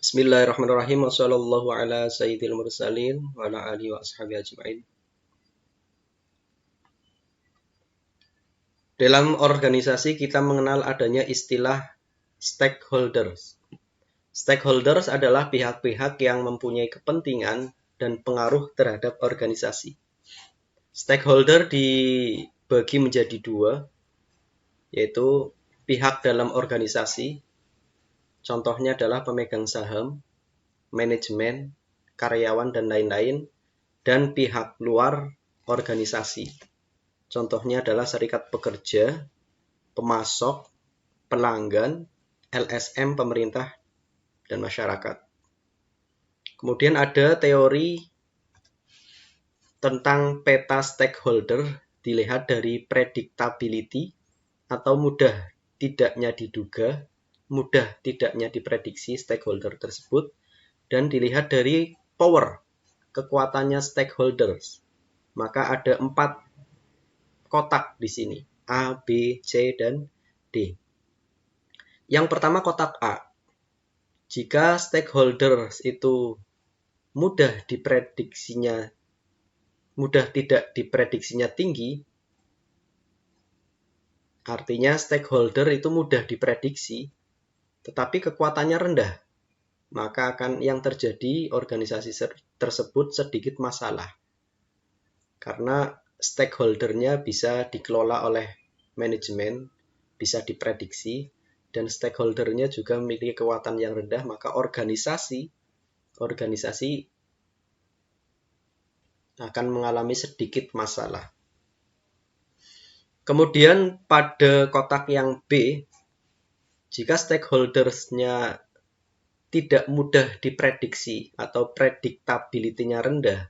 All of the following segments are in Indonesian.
Bismillahirrahmanirrahim. Wassallallahu ala sayyidil mursalin wa ala alihi wa ashabihi ajma'in. Dalam organisasi kita mengenal adanya istilah stakeholders. Stakeholders adalah pihak-pihak yang mempunyai kepentingan dan pengaruh terhadap organisasi. Stakeholder dibagi menjadi dua, yaitu pihak dalam organisasi. Contohnya adalah pemegang saham, manajemen, karyawan, dan lain-lain, dan pihak luar organisasi. Contohnya adalah serikat pekerja, pemasok, pelanggan, LSM, pemerintah, dan masyarakat. Kemudian ada teori tentang peta stakeholder dilihat dari predictability atau mudah tidaknya diduga, mudah tidaknya diprediksi stakeholder tersebut, dan dilihat dari power, kekuatannya stakeholders. Maka ada 4 kotak di sini, A, B, C, dan D. Yang pertama kotak A. Jika stakeholders itu mudah tidak diprediksinya tinggi, artinya stakeholder itu mudah diprediksi, tetapi kekuatannya rendah, maka akan yang terjadi organisasi tersebut sedikit masalah. Karena stakeholdernya bisa dikelola oleh manajemen, bisa diprediksi, dan stakeholdernya juga memiliki kekuatan yang rendah, maka organisasi akan mengalami sedikit masalah. Kemudian pada kotak yang B, jika stakeholdersnya tidak mudah diprediksi atau predictability-nya rendah,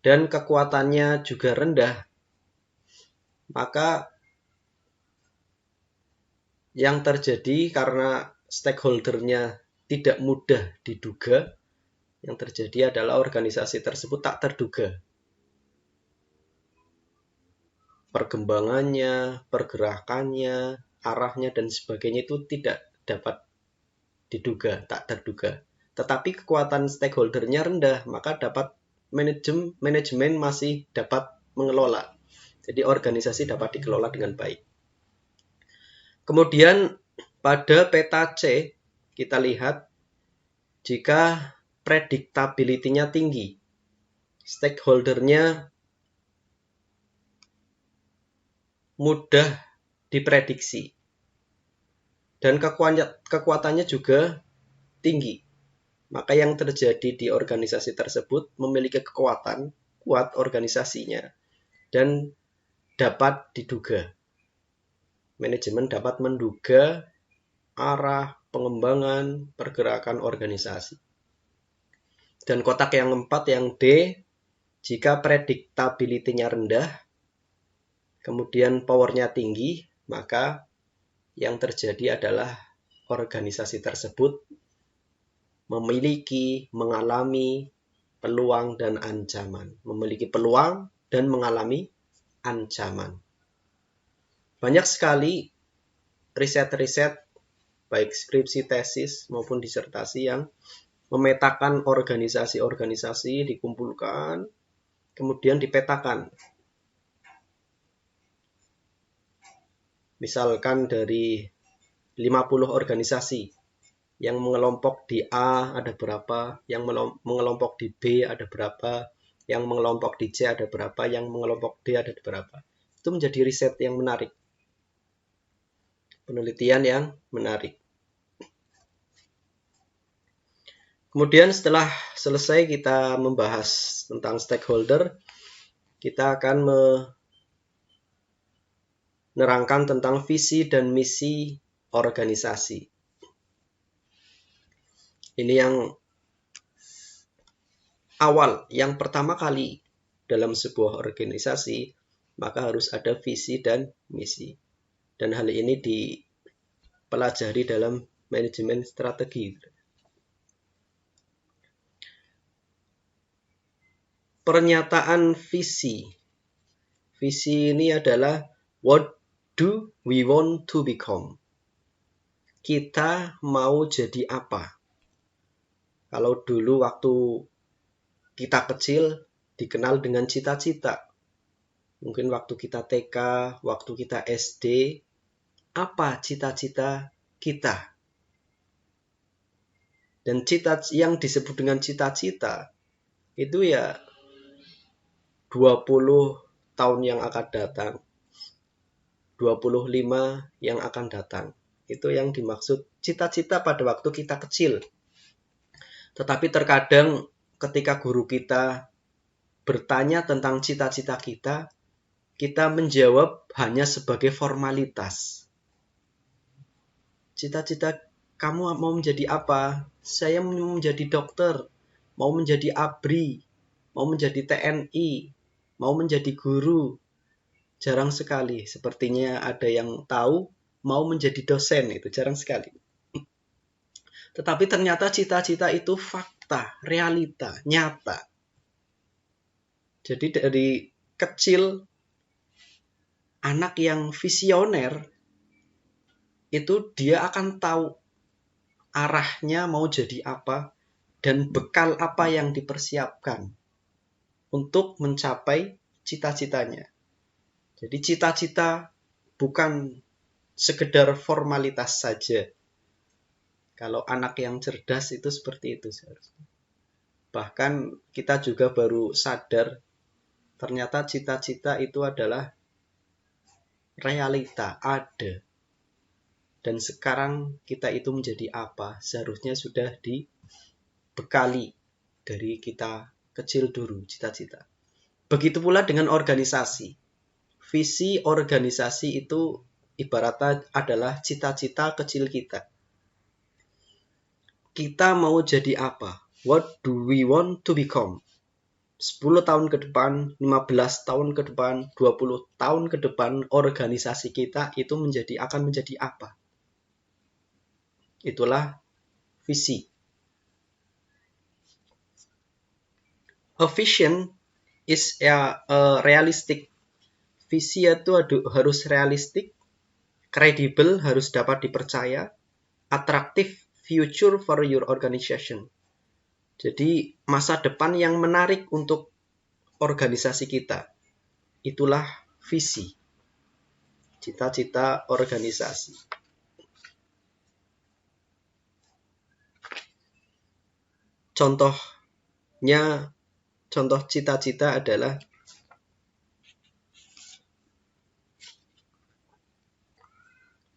dan kekuatannya juga rendah, maka yang terjadi karena stakeholdernya tidak mudah diduga, yang terjadi adalah organisasi tersebut tak terduga. Perkembangannya, pergerakannya, arahnya, dan sebagainya itu tidak dapat diduga, tak terduga. Tetapi kekuatan stakeholdernya rendah, maka manajemen masih dapat mengelola. Jadi organisasi dapat dikelola dengan baik. Kemudian pada peta C, kita lihat jika predictability-nya tinggi, stakeholdernya mudah diprediksi, dan kekuatannya juga tinggi, maka yang terjadi di organisasi tersebut memiliki kekuatan, kuat organisasinya, dan dapat diduga. Manajemen dapat menduga arah pengembangan pergerakan organisasi. Dan kotak yang 4 yang D, jika predictability-nya rendah, kemudian power-nya tinggi, maka yang terjadi adalah organisasi tersebut mengalami peluang dan ancaman. Memiliki peluang dan mengalami ancaman. Banyak sekali riset-riset, baik skripsi, tesis, maupun disertasi yang memetakan organisasi-organisasi, dikumpulkan, kemudian dipetakan. Misalkan dari 50 organisasi, yang mengelompok di A ada berapa, yang mengelompok di B ada berapa, yang mengelompok di C ada berapa, yang mengelompok D ada berapa. Itu menjadi riset yang menarik. Penelitian yang menarik. Kemudian setelah selesai kita membahas tentang stakeholder, kita akan menerangkan tentang visi dan misi organisasi. Ini yang awal, yang pertama kali dalam sebuah organisasi, maka harus ada visi dan misi. Dan hal ini dipelajari dalam manajemen strategi. Pernyataan visi. Visi ini adalah what do we want to become? kita mau jadi apa. Kalau dulu waktu kita kecil dikenal dengan cita-cita. Mungkin waktu kita TK, waktu kita SD, apa cita-cita kita? Dan yang disebut dengan cita-cita itu ya 20 tahun yang akan datang, 25 yang akan datang. Itu yang dimaksud cita-cita pada waktu kita kecil. Tetapi terkadang ketika guru kita bertanya tentang cita-cita kita menjawab hanya sebagai formalitas. Cita-cita kamu mau menjadi apa? Saya mau menjadi dokter, mau menjadi ABRI, mau menjadi TNI, mau menjadi guru. Jarang sekali, sepertinya ada yang tahu mau menjadi dosen, itu jarang sekali. Tetapi ternyata cita-cita itu fakta, realita, nyata. Jadi dari kecil, anak yang visioner, itu dia akan tahu arahnya mau jadi apa, dan bekal apa yang dipersiapkan untuk mencapai cita-citanya. Jadi cita-cita bukan sekedar formalitas saja. Kalau anak yang cerdas itu seperti itu seharusnya. Bahkan kita juga baru sadar ternyata cita-cita itu adalah realita, ada. Dan sekarang kita itu menjadi apa? Seharusnya sudah dibekali dari kita kecil dulu, cita-cita. Begitu pula dengan organisasi. Visi organisasi itu ibaratnya adalah cita-cita kecil kita. Kita mau jadi apa? What do we want to become? 10 tahun ke depan, 15 tahun ke depan, 20 tahun ke depan, organisasi kita itu akan menjadi apa? Itulah visi. A vision is a realistic. Visi itu harus realistik, kredibel, harus dapat dipercaya, attractive future for your organization. Jadi masa depan yang menarik untuk organisasi kita. Itulah visi. Cita-cita organisasi. Contoh cita-cita adalah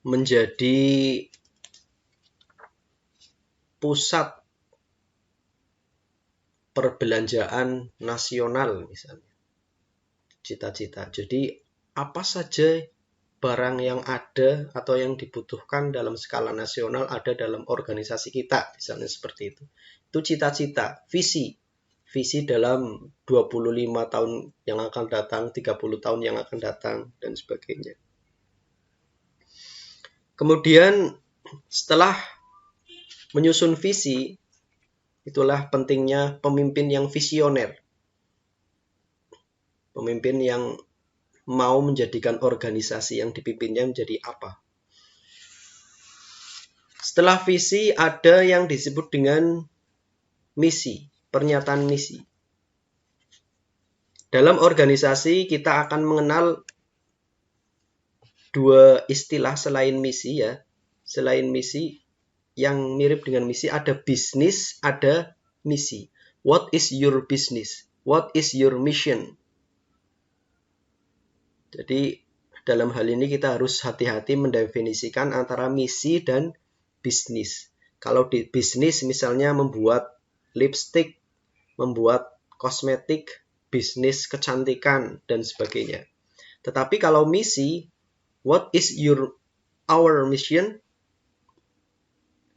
menjadi pusat perbelanjaan nasional misalnya. Cita-cita. Jadi apa saja barang yang ada atau yang dibutuhkan dalam skala nasional ada dalam organisasi kita, misalnya seperti itu. Itu cita-cita, visi. Visi dalam 25 tahun yang akan datang, 30 tahun yang akan datang, dan sebagainya. Kemudian setelah menyusun visi, itulah pentingnya pemimpin yang visioner. Pemimpin yang mau menjadikan organisasi yang dipimpinnya menjadi apa. Setelah visi ada yang disebut dengan misi, pernyataan misi. Dalam organisasi kita akan mengenal dua istilah selain misi ya. Selain misi yang mirip dengan misi ada bisnis, ada misi. What is your business? What is your mission? Jadi dalam hal ini kita harus hati-hati mendefinisikan antara misi dan bisnis. Kalau di bisnis misalnya membuat lipstick, membuat kosmetik, bisnis kecantikan, dan sebagainya. Tetapi kalau misi, what is our mission?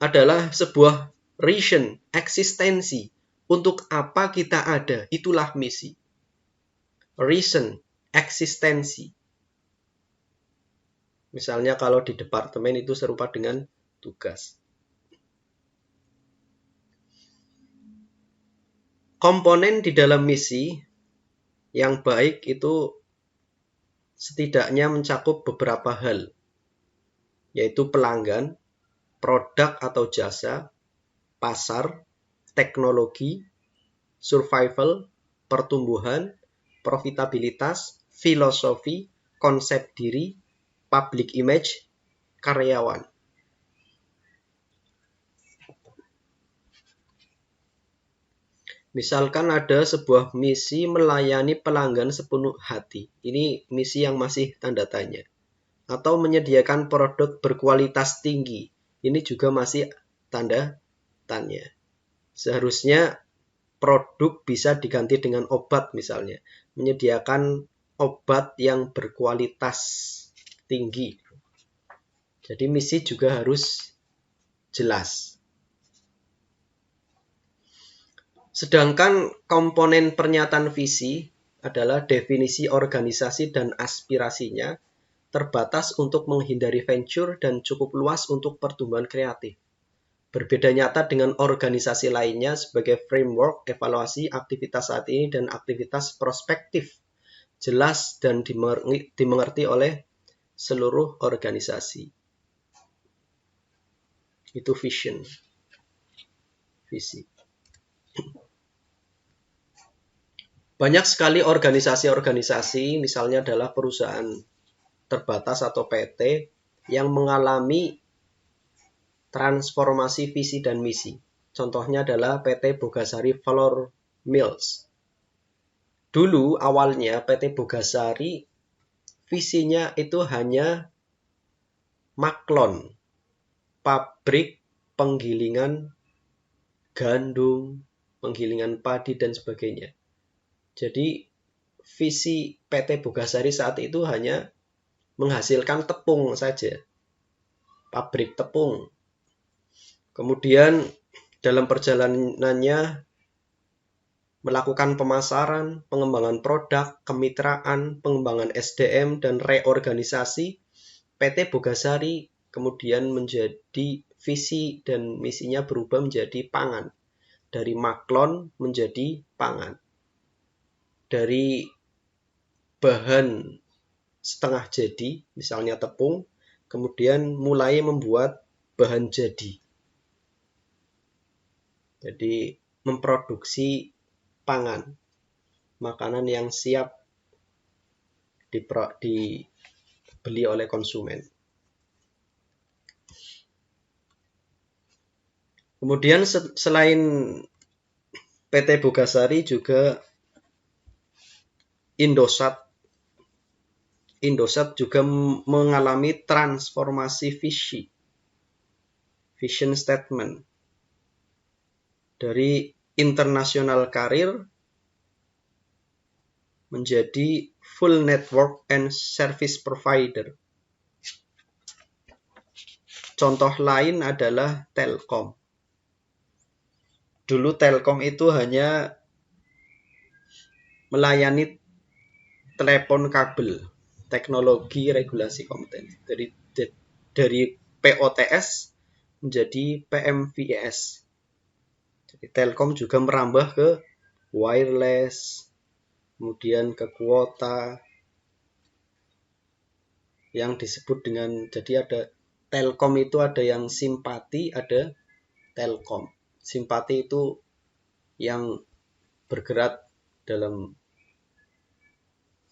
Adalah sebuah reason, eksistensi. Untuk apa kita ada? Itulah misi. Reason, eksistensi. Misalnya kalau di departemen itu serupa dengan tugas. Komponen di dalam misi yang baik itu setidaknya mencakup beberapa hal, yaitu pelanggan, produk atau jasa, pasar, teknologi, survival, pertumbuhan, profitabilitas, filosofi, konsep diri, public image, karyawan. Misalkan ada sebuah misi melayani pelanggan sepenuh hati. Ini misi yang masih tanda tanya. Atau menyediakan produk berkualitas tinggi. Ini juga masih tanda tanya. Seharusnya produk bisa diganti dengan obat misalnya. Menyediakan obat yang berkualitas tinggi. Jadi misi juga harus jelas. Sedangkan komponen pernyataan visi adalah definisi organisasi dan aspirasinya terbatas untuk menghindari venture dan cukup luas untuk pertumbuhan kreatif. Berbeda nyata dengan organisasi lainnya sebagai framework evaluasi aktivitas saat ini dan aktivitas prospektif. Jelas dan dimengerti oleh seluruh organisasi. Itu vision. Visi. Banyak sekali organisasi-organisasi, misalnya adalah perusahaan terbatas atau PT, yang mengalami transformasi visi dan misi. Contohnya adalah PT Bogasari Flour Mills. Dulu awalnya PT Bogasari visinya itu hanya maklon, pabrik penggilingan gandum, penggilingan padi dan sebagainya. Jadi visi PT Bogasari saat itu hanya menghasilkan tepung saja, pabrik tepung. Kemudian dalam perjalanannya melakukan pemasaran, pengembangan produk, kemitraan, pengembangan SDM, dan reorganisasi, PT Bogasari kemudian menjadi visi dan misinya berubah menjadi pangan. Dari maklon menjadi pangan. Dari bahan setengah jadi, misalnya tepung, kemudian mulai membuat bahan jadi. Jadi memproduksi pangan, makanan yang siap dibeli oleh konsumen. Kemudian selain PT Bogasari juga Indosat juga mengalami transformasi vision statement dari international karir menjadi full network and service provider. Contoh lain adalah Telkom. Dulu Telkom itu hanya melayani telepon kabel, teknologi regulasi kompetensi. Dari POTS menjadi PMVS. Jadi Telkom juga merambah ke wireless, kemudian ke kuota, yang disebut dengan, jadi ada Telkom itu ada yang simpati, ada Telkom. Simpati itu yang bergerak dalam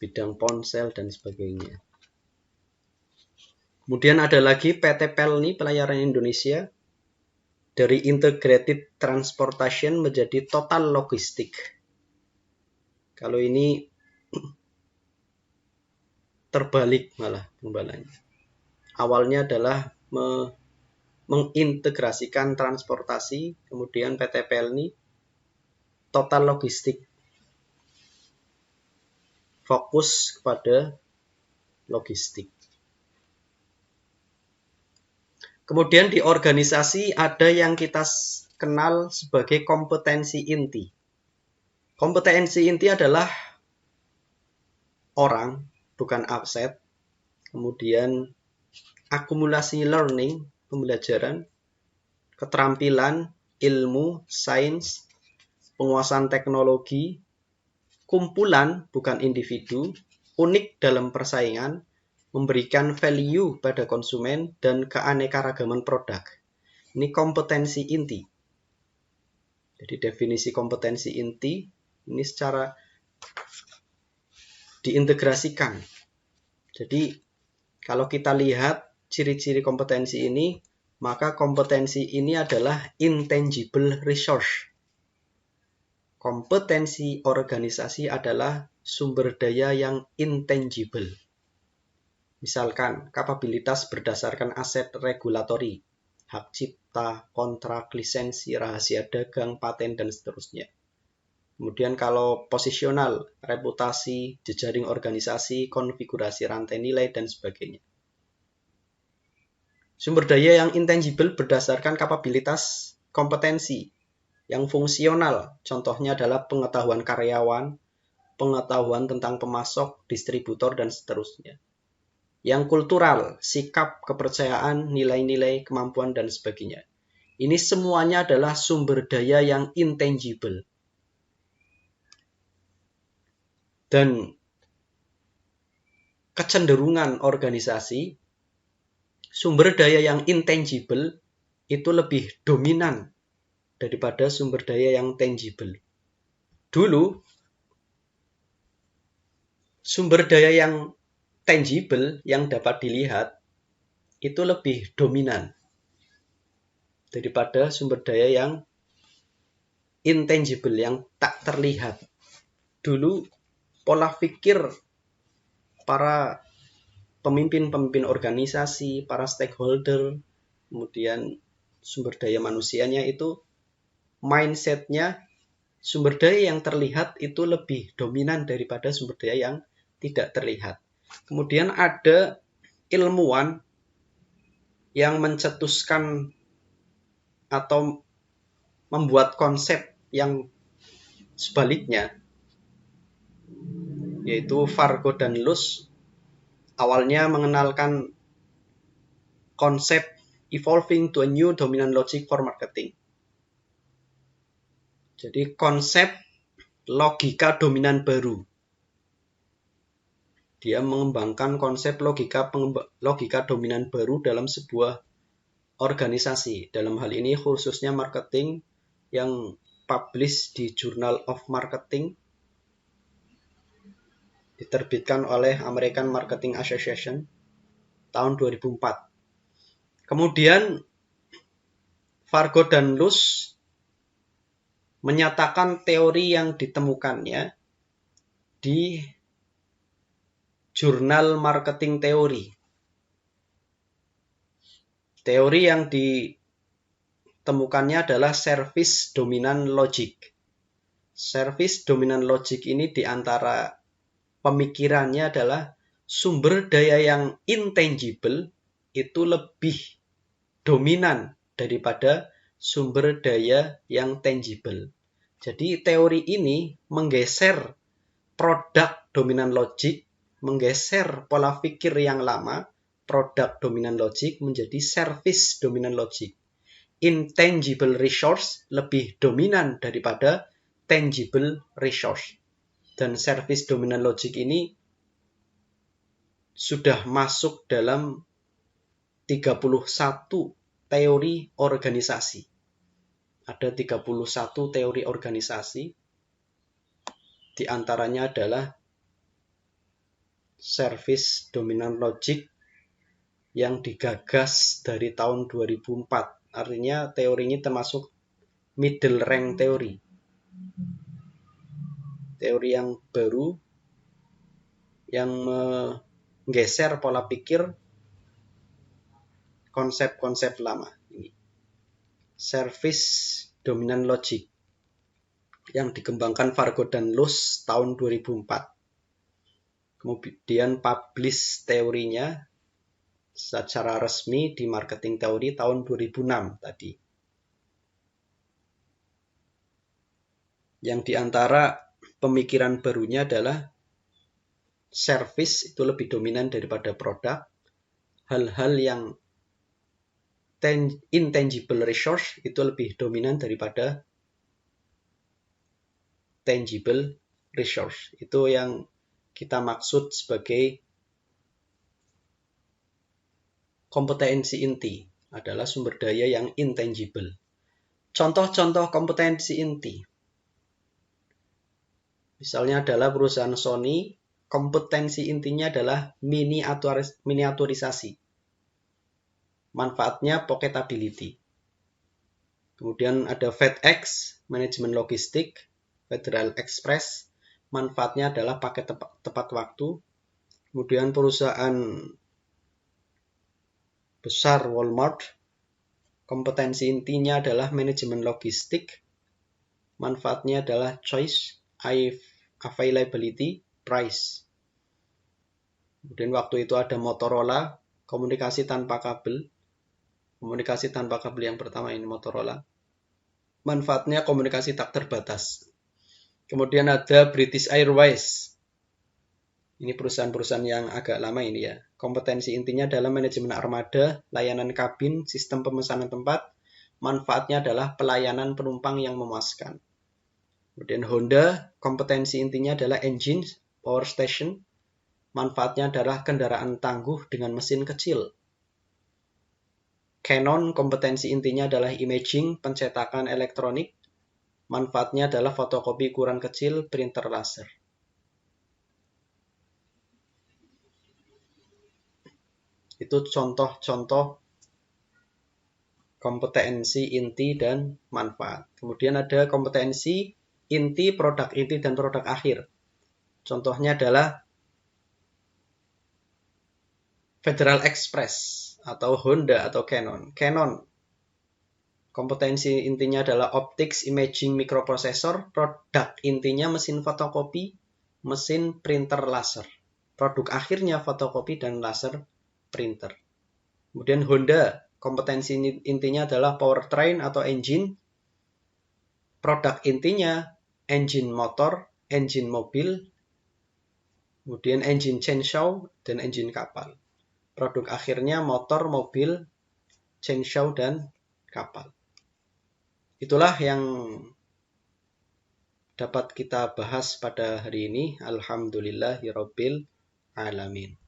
bidang ponsel dan sebagainya. Kemudian ada lagi PT Pelni Pelayaran Indonesia, dari integrated transportation menjadi total logistik. Kalau ini terbalik malah pembalanya. Awalnya adalah mengintegrasikan transportasi, kemudian PT Pelni total logistik. Fokus kepada logistik. Kemudian di organisasi ada yang kita kenal sebagai kompetensi inti. Kompetensi inti adalah orang, bukan aset. Kemudian akumulasi learning, pembelajaran, keterampilan, ilmu, sains, penguasaan teknologi, kumpulan, bukan individu, unik dalam persaingan, memberikan value pada konsumen, dan keanekaragaman produk. Ini kompetensi inti. Jadi definisi kompetensi inti ini secara diintegrasikan. Jadi kalau kita lihat ciri-ciri kompetensi ini, maka kompetensi ini adalah intangible resource. Kompetensi organisasi adalah sumber daya yang intangible. Misalkan kapabilitas berdasarkan aset regulatori, hak cipta, kontrak, lisensi, rahasia dagang, paten, dan seterusnya. Kemudian kalau posisional, reputasi, jejaring organisasi, konfigurasi rantai nilai, dan sebagainya. Sumber daya yang intangible berdasarkan kapabilitas kompetensi. Yang fungsional, contohnya adalah pengetahuan karyawan, pengetahuan tentang pemasok, distributor, dan seterusnya. Yang kultural, sikap, kepercayaan, nilai-nilai, kemampuan, dan sebagainya. Ini semuanya adalah sumber daya yang intangible. Dan kecenderungan organisasi, sumber daya yang intangible itu lebih dominan daripada sumber daya yang tangible. Dulu, sumber daya yang tangible yang dapat dilihat itu lebih dominan daripada sumber daya yang intangible yang tak terlihat. Dulu pola pikir para pemimpin-pemimpin organisasi, para stakeholder, kemudian sumber daya manusianya itu mindsetnya sumber daya yang terlihat itu lebih dominan daripada sumber daya yang tidak terlihat. Kemudian ada ilmuwan yang mencetuskan atau membuat konsep yang sebaliknya, yaitu Fargo dan Luce. Awalnya mengenalkan konsep evolving to a new dominant logic for marketing. Jadi konsep logika dominan baru. Dia mengembangkan konsep logika dominan baru dalam sebuah organisasi. Dalam hal ini khususnya marketing yang publish di Journal of Marketing, diterbitkan oleh American Marketing Association tahun 2004. Kemudian Fargo dan Luce menyatakan teori yang ditemukannya di Jurnal Marketing Theory. Teori yang ditemukannya adalah Service Dominant Logic. Service Dominant Logic ini diantara pemikirannya adalah sumber daya yang intangible itu lebih dominan daripada sumber daya yang tangible. Jadi teori ini menggeser produk dominan logic, menggeser pola pikir yang lama, produk dominan logic menjadi service dominan logic. Intangible resource lebih dominan daripada tangible resource. Dan service dominan logic ini sudah masuk dalam 31 teori organisasi. Ada 31 teori organisasi, di antaranya adalah service dominant logic yang digagas dari tahun 2004. Artinya teori ini termasuk middle rank teori. Teori yang baru yang menggeser pola pikir konsep-konsep lama ini. Service dominant logic yang dikembangkan Fargo dan Luce tahun 2004. Kemudian publish teorinya secara resmi di Marketing Theory tahun 2006 tadi. Yang diantara pemikiran barunya adalah service itu lebih dominan daripada produk. Hal-hal yang intangible resource itu lebih dominan daripada tangible resource. Itu yang kita maksud sebagai kompetensi inti adalah sumber daya yang intangible. Contoh-contoh kompetensi inti. Misalnya adalah perusahaan Sony, kompetensi intinya adalah miniaturisasi. Manfaatnya pocketability. Kemudian ada FedEx, manajemen logistik, Federal Express, manfaatnya adalah paket tepat waktu. Kemudian perusahaan besar Walmart, kompetensi intinya adalah manajemen logistik, manfaatnya adalah choice, availability, price. Kemudian waktu itu ada Motorola, komunikasi tanpa kabel. Komunikasi tanpa kabel yang pertama ini Motorola. Manfaatnya komunikasi tak terbatas. Kemudian ada British Airways. Ini perusahaan-perusahaan yang agak lama ini ya. Kompetensi intinya adalah manajemen armada, layanan kabin, sistem pemesanan tempat. Manfaatnya adalah pelayanan penumpang yang memuaskan. Kemudian Honda, kompetensi intinya adalah engine, power station. Manfaatnya adalah kendaraan tangguh dengan mesin kecil. Canon, kompetensi intinya adalah imaging, pencetakan elektronik. Manfaatnya adalah fotokopi ukuran kecil, printer laser. Itu contoh-contoh kompetensi inti dan manfaat. Kemudian ada kompetensi inti, produk inti, dan produk akhir. Contohnya adalah Federal Express atau Honda atau Canon. Canon, kompetensi intinya adalah optics, imaging, microprocessor. Produk intinya mesin fotokopi, mesin printer laser. Produk akhirnya fotokopi dan laser printer. Kemudian Honda, kompetensi intinya adalah powertrain atau engine. Produk intinya engine motor, engine mobil, kemudian engine chainsaw, dan engine kapal. Produk akhirnya motor, mobil, chainsaw, dan kapal. Itulah yang dapat kita bahas pada hari ini. Alhamdulillahirabbil alamin.